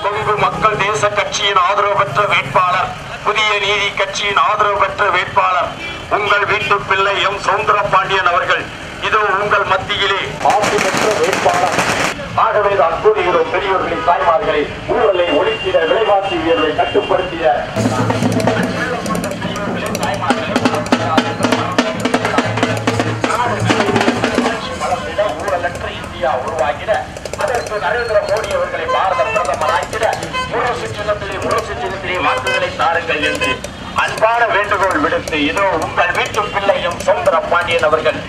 கொங்கு மக்கள் தேச கட்சியின் ஆதரவு பெற்ற வேட்பாளர், புதிய நீதி கட்சியின் ஆதரவு பெற்ற வேட்பாளர் உங்கள் வீட்டு பிள்ளை எம் சவுந்தரபாண்டியன் அவர்கள் இதோ உங்கள் மத்தியிலே ஆட்சி பெற்ற வேட்பாளர். ஆகவேதான் கூறுகிறோம், பெரியோர்களை, தாய்மார்களை, ஊழலை ஒழித்திட, விலைவாசி உயர்வை கட்டுப்படுத்திட ஊழலற்ற இந்தியா உருவாக்கிட, அதற்கு நரேந்திர மோடி அவர்களை பாரத பிரதமராக்கிட முரசு சின்னத்திலே வாக்குகளை தாருங்கள் என்று அன்பான வேண்டுகோள் விடுத்து இதோ உங்கள் வீட்டு பிள்ளையும் சவுந்தரபாண்டியன் அவர்கள்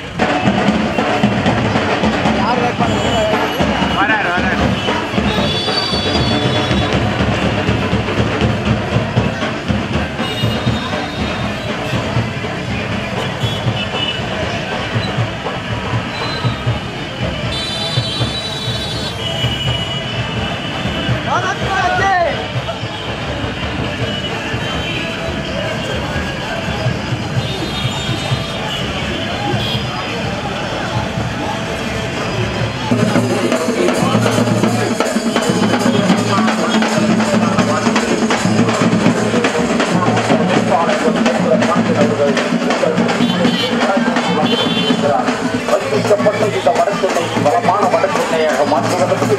இந்த வடச்சென்னை வளமான வடச்சென்னையாக மாற்றுவதற்கு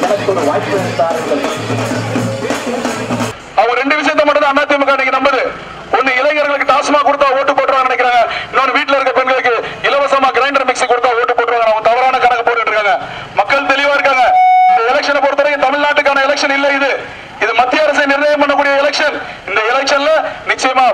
எனக்கு ஒரு வாய்ப்பு இருந்தார்கள். அவங்க ரெண்டு விஷயத்த மட்டும் தான் அதிமுக இன்னைக்கு நம்புது. ஒண்ணு, இளைஞர்களுக்கு டாஸ்மாக் கொடுத்தா ஓட்டு போட்டுருவாங்க நினைக்கிறாங்க. இன்னொன்னு, வீட்டுல இருக்க பெண்களுக்கு இலவசமா கிரைண்டர் மிக்சி கொடுத்தா ஓட்டு போட்டுருவாங்க. அவங்க தவறான கணக்கு போட்டுட்டு இருக்காங்க. மக்கள் தெளிவா இருக்காங்க. இந்த எலெக்ஷனை பொறுத்தவரைக்கும் தமிழ்நாட்டுக்கான எலெக்ஷன் இல்ல, இது மத்திய அரசை நிர்ணயம் பண்ணக்கூடிய எலெக்ஷன். இந்த எலெக்ஷன்ல நிச்சயமா